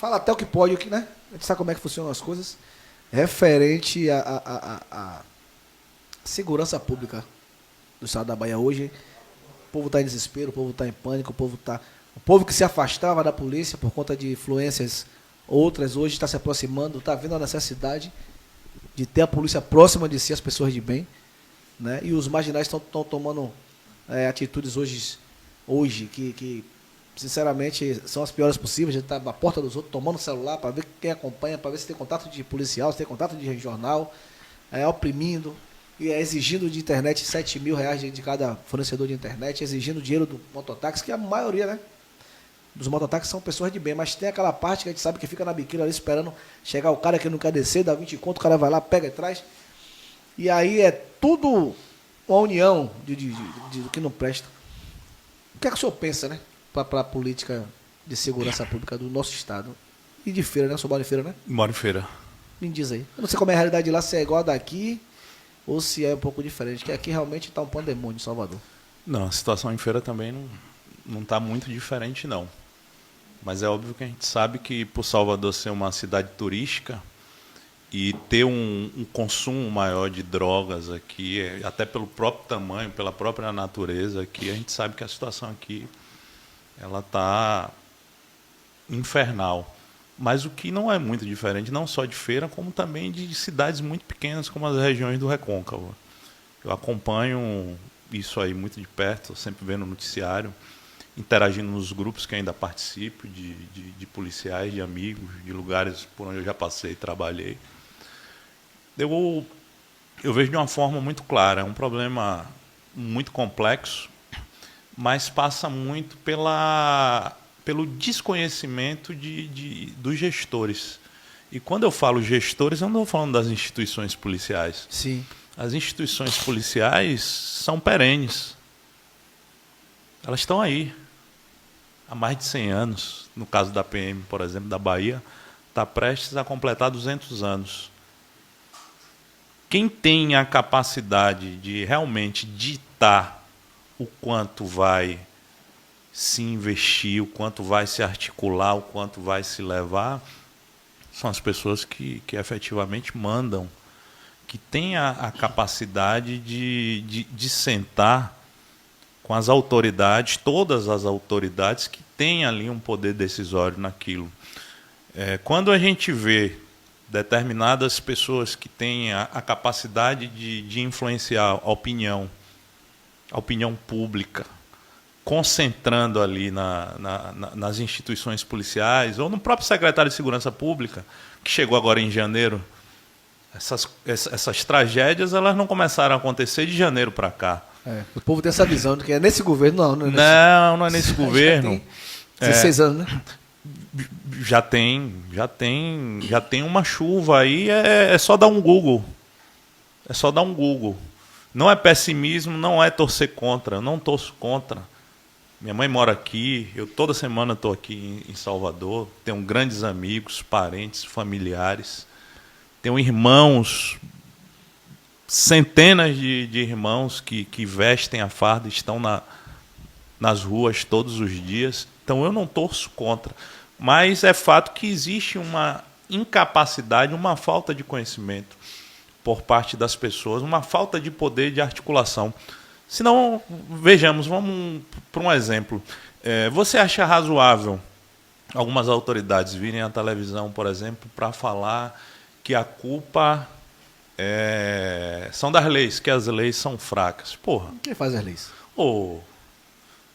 fala até o que pode, o que, né? A gente sabe como é que funcionam as coisas. Referente à segurança pública do estado da Bahia hoje, o povo está em desespero, o povo está em pânico, o povo que se afastava da polícia por conta de influências outras, hoje está se aproximando, está vendo a necessidade de ter a polícia próxima de si, as pessoas de bem, né? E os marginais estão tomando atitudes hoje que, sinceramente, são as piores possíveis. A gente está na porta dos outros, tomando o celular para ver quem acompanha, para ver se tem contato de policial, se tem contato de jornal, oprimindo e exigindo de internet R$ 7.000 de cada fornecedor de internet, exigindo dinheiro do mototáxi, que a maioria, né, dos mototáxis são pessoas de bem, mas tem aquela parte que a gente sabe que fica na biqueira ali esperando chegar o cara que não quer descer, dá 20 conto, o cara vai lá, pega e traz. E aí é tudo uma união do que não presta. O que é que o senhor pensa, né, para a política de segurança pública do nosso estado? E de Feira, né? Eu sou moro em Feira, né? Moro em Feira. Me diz aí. Eu não sei como é a realidade lá, se é igual a daqui ou se é um pouco diferente, que aqui realmente está um pandemônio em Salvador. Não, a situação em Feira também não está muito diferente, não. Mas é óbvio que a gente sabe que, por Salvador ser uma cidade turística e ter um consumo maior de drogas aqui, até pelo próprio tamanho, pela própria natureza aqui, a gente sabe que a situação aqui ela está infernal. Mas o que não é muito diferente, não só de Feira, como também de cidades muito pequenas, como as regiões do Recôncavo. Eu acompanho isso aí muito de perto, sempre vendo no noticiário, interagindo nos grupos que ainda participo, de policiais, de amigos, de lugares por onde eu já passei e trabalhei. Eu vejo de uma forma muito clara, é um problema muito complexo, mas passa muito pelo desconhecimento dos gestores. E quando eu falo gestores, eu não estou falando das instituições policiais. Sim. As instituições policiais são perenes. Elas estão aí há mais de 100 anos. No caso da PM, por exemplo, da Bahia, está prestes a completar 200 anos. Quem tem a capacidade de realmente ditar o quanto vai se investir, o quanto vai se articular, o quanto vai se levar, são as pessoas que efetivamente mandam, que têm a capacidade de sentar com as autoridades, todas as autoridades que têm ali um poder decisório naquilo. Quando a gente vê determinadas pessoas que têm a capacidade de influenciar a opinião pública, concentrando ali nas instituições policiais, ou no próprio secretário de Segurança Pública, que chegou agora em janeiro, essas tragédias elas não começaram a acontecer de janeiro para cá. O povo tem essa visão de que é nesse governo, não. Não é nesse governo. Já tem 16 anos, né? Já tem uma chuva aí, é só dar um Google. É só dar um Google. Não é pessimismo, não é torcer contra. Eu não torço contra. Minha mãe mora aqui, eu toda semana estou aqui em Salvador, tenho grandes amigos, parentes, familiares, tenho irmãos, centenas de irmãos que vestem a farda, estão nas ruas todos os dias. Então eu não torço contra. Mas é fato que existe uma incapacidade, uma falta de conhecimento por parte das pessoas, uma falta de poder de articulação. Se não, vejamos, vamos para um exemplo. Você acha razoável algumas autoridades virem à televisão, por exemplo, para falar que a culpa são das leis, que as leis são fracas? Porra. Quem faz as leis?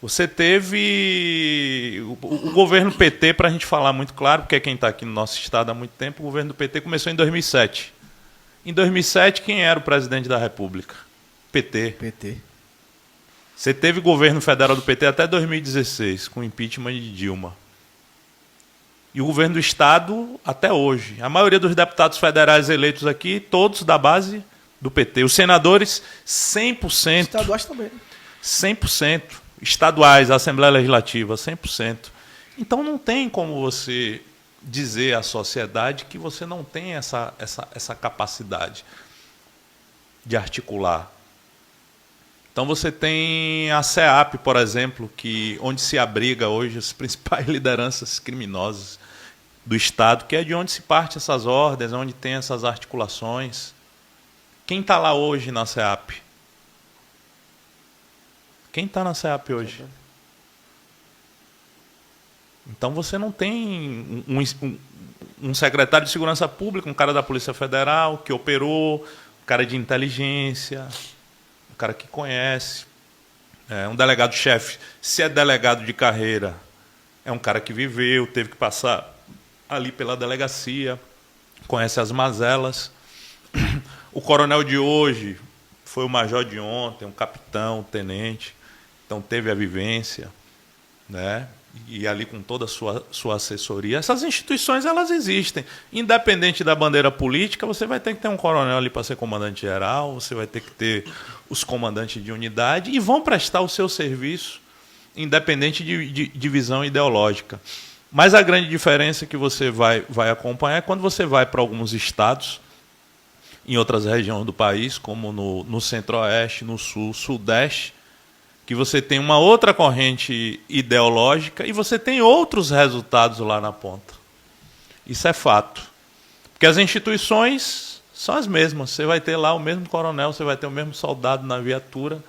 Você teve o governo PT, para a gente falar muito claro, porque é quem está aqui no nosso estado há muito tempo, o governo do PT começou em 2007. Em 2007, quem era o presidente da República? PT. Você teve governo federal do PT até 2016, com o impeachment de Dilma. E o governo do estado até hoje. A maioria dos deputados federais eleitos aqui, todos da base do PT. Os senadores, 100%. Estaduais também. 100%. Estaduais, a Assembleia Legislativa, 100%. Então não tem como você dizer à sociedade que você não tem essa capacidade de articular. Então você tem a CEAP, por exemplo, onde se abriga hoje as principais lideranças criminosas, do Estado, que é de onde se parte essas ordens, onde tem essas articulações. Quem está lá hoje na SEAP? Quem está na SEAP hoje? Então você não tem um secretário de Segurança Pública, um cara da Polícia Federal que operou, um cara de inteligência, um cara que conhece, um delegado-chefe. Se é delegado de carreira, é um cara que viveu, teve que passar ali pela delegacia, conhece as mazelas. O coronel de hoje foi o major de ontem, um capitão, um tenente, então teve a vivência, né? E ali com toda a sua assessoria. Essas instituições, elas existem. Independente da bandeira política, você vai ter que ter um coronel ali para ser comandante-geral, você vai ter que ter os comandantes de unidade e vão prestar o seu serviço, independente de visão ideológica. Mas a grande diferença que você vai acompanhar é quando você vai para alguns estados, em outras regiões do país, como no Centro-Oeste, no Sul, Sudeste, que você tem uma outra corrente ideológica e você tem outros resultados lá na ponta. Isso é fato. Porque as instituições são as mesmas. Você vai ter lá o mesmo coronel, você vai ter o mesmo soldado na viatura.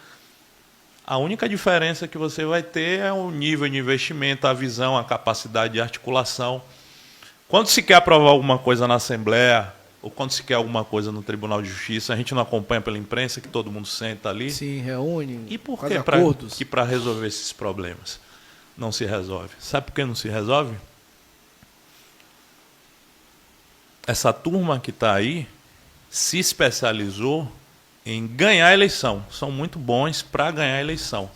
A única diferença que você vai ter é o nível de investimento, a visão, a capacidade de articulação. Quando se quer aprovar alguma coisa na Assembleia, ou quando se quer alguma coisa no Tribunal de Justiça, a gente não acompanha pela imprensa, que todo mundo senta ali. Sim, reúne. E por faz que acordos. que para resolver esses problemas não se resolve? Sabe por que não se resolve? Essa turma que está aí se especializou em ganhar a eleição. São muito bons para ganhar a eleição.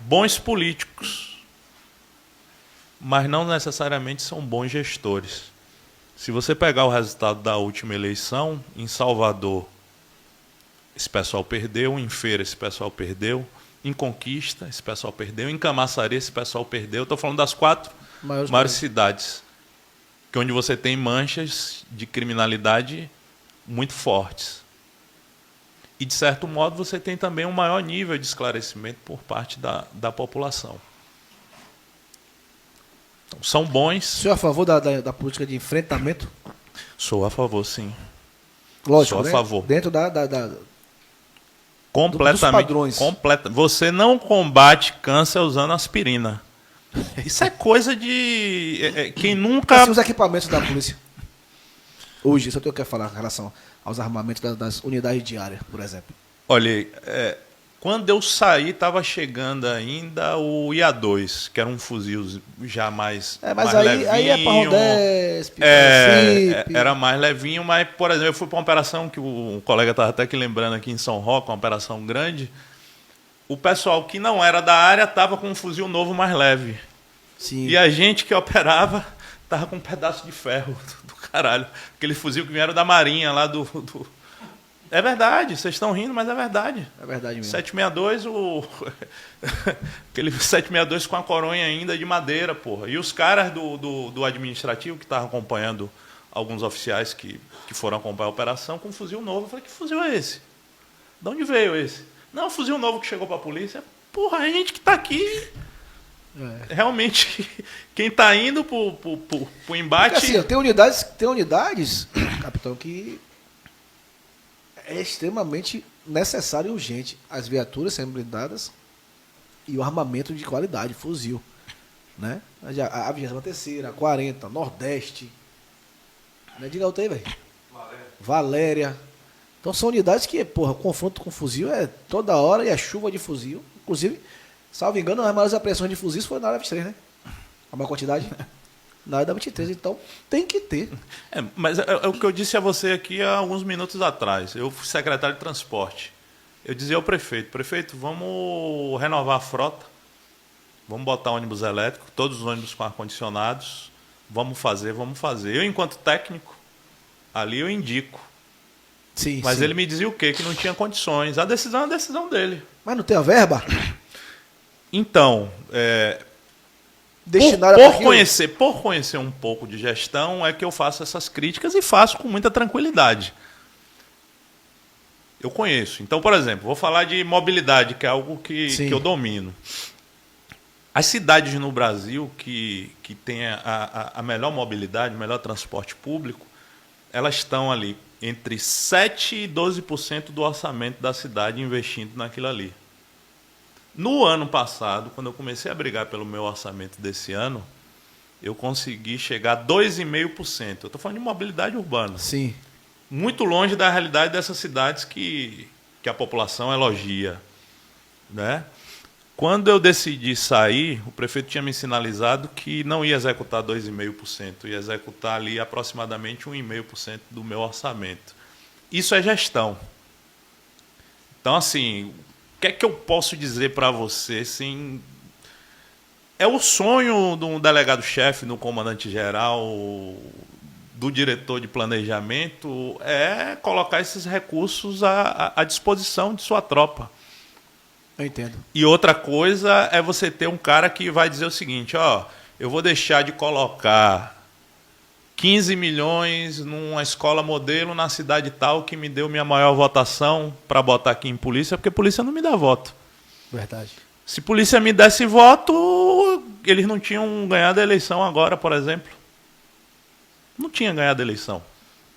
Bons políticos, mas não necessariamente são bons gestores. Se você pegar o resultado da última eleição, em Salvador, esse pessoal perdeu, em Feira esse pessoal perdeu, em Conquista esse pessoal perdeu, em Camaçari esse pessoal perdeu. Estou falando das 4 maiores cidades, que onde você tem manchas de criminalidade muito fortes. E, de certo modo, você tem também um maior nível de esclarecimento por parte da população. Então, são bons. O senhor é a favor da política de enfrentamento? Sou a favor, sim. Lógico, sou a favor. Dentro completamente. dos padrões. Você não combate câncer usando aspirina. Isso é coisa de... quem nunca... Assim, os equipamentos da polícia. Hoje, isso eu tenho que falar em relação aos armamentos das unidades diárias, por exemplo. Olha, quando eu saí, estava chegando ainda o IA2, que era um fuzil já mais mas mais aí, levinho. aí é para Rondesp, era mais levinho, mas, por exemplo, eu fui para uma operação que o colega estava até que lembrando aqui em São Roque, uma operação grande. O pessoal que não era da área estava com um fuzil novo mais leve. Sim. E a gente que operava estava com um pedaço de ferro do caralho. Aquele fuzil que vieram da Marinha, lá do... É verdade, vocês estão rindo, mas é verdade. É verdade mesmo. 762, aquele 762 com a coronha ainda de madeira, porra. E os caras do administrativo que estavam acompanhando alguns oficiais que foram acompanhar a operação com um fuzil novo. Eu falei, que fuzil é esse? De onde veio esse? Não, fuzil novo que chegou para a polícia. Porra, a gente que está aqui... Realmente, quem está indo para o embate... Porque, assim, tem unidades, capitão, que é extremamente necessário e urgente as viaturas sendo blindadas e o armamento de qualidade, fuzil. Né? A 23ª, a 40, Nordeste. Né? Diga outra aí, velho. Valéria. Então são unidades que, porra, o confronto com fuzil é toda hora e é chuva de fuzil. Inclusive... Salvo engano, as maiores apreensões de fuzis foram na área 23, né? A maior quantidade. Na área da 23, então tem que ter. Mas é o que eu disse a você aqui há alguns minutos atrás. Eu fui secretário de transporte. Eu dizia ao prefeito, vamos renovar a frota, vamos botar ônibus elétrico, todos os ônibus com ar-condicionados, vamos fazer. Eu, enquanto técnico, ali eu indico. Sim, mas sim. ele me dizia o quê? Que não tinha condições. A decisão é a decisão dele. Mas não tem a verba? Então, por conhecer um pouco de gestão, é que eu faço essas críticas e faço com muita tranquilidade. Eu conheço. Então, por exemplo, vou falar de mobilidade, que é algo que eu domino. As cidades no Brasil que têm a melhor mobilidade, o melhor transporte público, elas estão ali entre 7% e 12% do orçamento da cidade investindo naquilo ali. No ano passado, quando eu comecei a brigar pelo meu orçamento desse ano, eu consegui chegar a 2,5%. Eu estou falando de mobilidade urbana. Sim. Muito longe da realidade dessas cidades que a população elogia, né? Quando eu decidi sair, o prefeito tinha me sinalizado que não ia executar 2,5%, ia executar ali aproximadamente 1,5% do meu orçamento. Isso é gestão. Então, assim, o que é que eu posso dizer para você? Assim, é o sonho de um delegado-chefe, do comandante-geral, do diretor de planejamento, é colocar esses recursos à disposição de sua tropa. Eu entendo. E outra coisa é você ter um cara que vai dizer o seguinte, ó, eu vou deixar de colocar 15 milhões numa escola modelo na cidade tal que me deu minha maior votação para botar aqui em polícia, porque polícia não me dá voto. Verdade. Se polícia me desse voto, eles não tinham ganhado a eleição agora, por exemplo. Não tinha ganhado a eleição.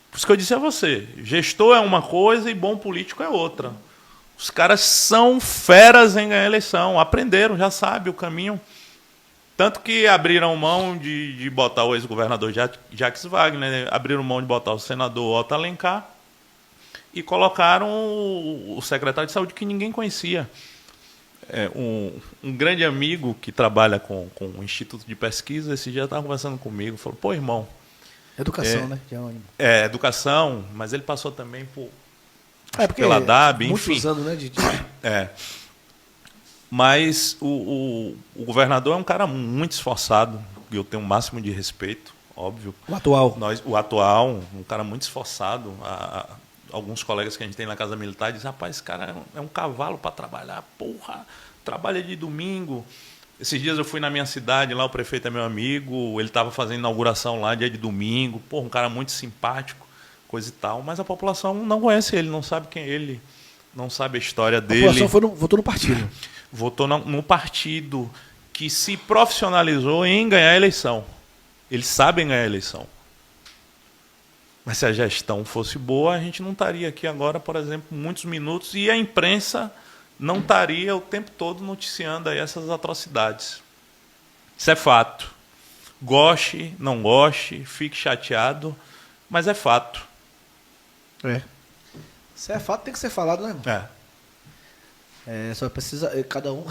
Por isso que eu disse a você, gestor é uma coisa e bom político é outra. Os caras são feras em ganhar eleição, aprenderam, já sabem o caminho. Tanto que abriram mão de botar o ex-governador Jacques Wagner, né? Abriram mão de botar o senador Otto Alencar e colocaram o secretário de saúde que ninguém conhecia. Um grande amigo que trabalha com o Instituto de Pesquisa, esse dia estava conversando comigo, falou, pô, irmão... Educação, né? Educação, mas ele passou também pela DAB, enfim. Muitos anos, né? Mas o governador é um cara muito esforçado, e eu tenho o máximo de respeito, óbvio. O atual. O atual, um cara muito esforçado. Alguns colegas que a gente tem na Casa Militar dizem, rapaz, esse cara é um cavalo para trabalhar, porra, trabalha de domingo. Esses dias eu fui na minha cidade, lá o prefeito é meu amigo, ele estava fazendo inauguração lá, dia de domingo, porra, um cara muito simpático, coisa e tal, mas a população não conhece ele, não sabe quem é ele, não sabe a história dele. A população votou no partido. Votou no partido que se profissionalizou em ganhar a eleição. Eles sabem ganhar a eleição. Mas se a gestão fosse boa, a gente não estaria aqui agora, por exemplo, muitos minutos, e a imprensa não estaria o tempo todo noticiando aí essas atrocidades. Isso é fato. Goste, não goste, fique chateado, mas é fato. Isso é fato, tem que ser falado, né, irmão? Só precisa cada um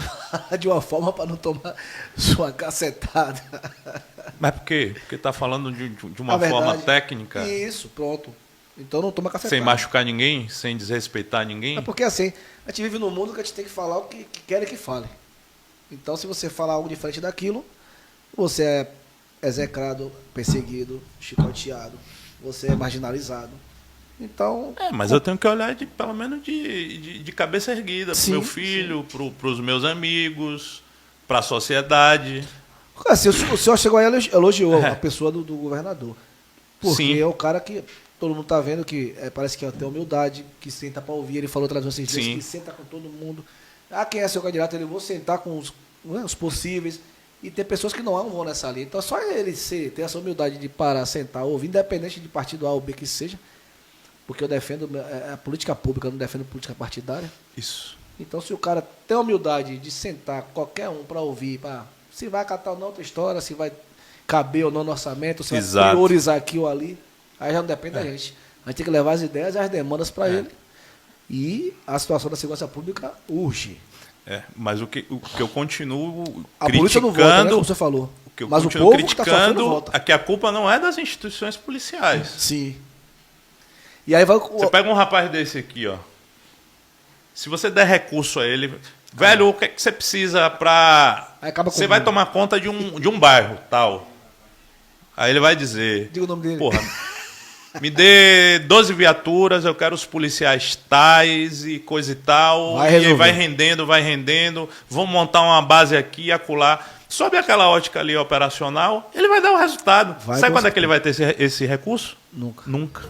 de uma forma para não tomar sua cacetada. Mas por quê? Porque está falando de uma forma técnica. Isso, pronto. Então não toma cacetada. Sem machucar ninguém, sem desrespeitar ninguém. É porque assim, a gente vive num mundo que a gente tem que falar o que querem que fale. Então se você falar algo diferente daquilo, você é execrado, perseguido, chicoteado, você é marginalizado. Então... mas eu tenho que olhar pelo menos de cabeça erguida para o meu filho, para os meus amigos, para a sociedade. Assim, o senhor chegou aí e elogiou a pessoa do governador. Porque é o cara que todo mundo está vendo que parece que tem humildade, que senta para ouvir. Ele falou outras vezes que senta com todo mundo. Quem é seu candidato? Ele vou sentar com os possíveis. E tem pessoas que não vão nessa linha. Então, só ele ter essa humildade de parar, sentar, ouvir, independente de partido A ou B que seja, porque eu defendo a política pública, eu não defendo política partidária. Isso. Então, se o cara tem a humildade de sentar qualquer um para ouvir, se vai acatar ou não outra história, se vai caber ou não no orçamento, se vai priorizar aqui ou ali, aí já não depende da gente. A gente tem que levar as ideias e as demandas para ele. E a situação da segurança pública urge. Mas o que eu continuo a criticando... polícia não volta, né, como você falou. O que eu mas continuo o povo criticando é que a culpa não é das instituições policiais. Sim. E aí você pega um rapaz desse aqui, ó. Se você der recurso a ele... Velho, o que é que você precisa para... Você vai tomar conta de um bairro, tal. Aí ele vai dizer... Diga o nome dele. Porra, me dê 12 viaturas, eu quero os policiais tais e coisa e tal. E aí vai rendendo. Vamos montar uma base aqui e acolá. Sob aquela ótica ali operacional, ele vai dar o resultado. Sabe quando é que ele vai ter esse recurso? Nunca. Nunca.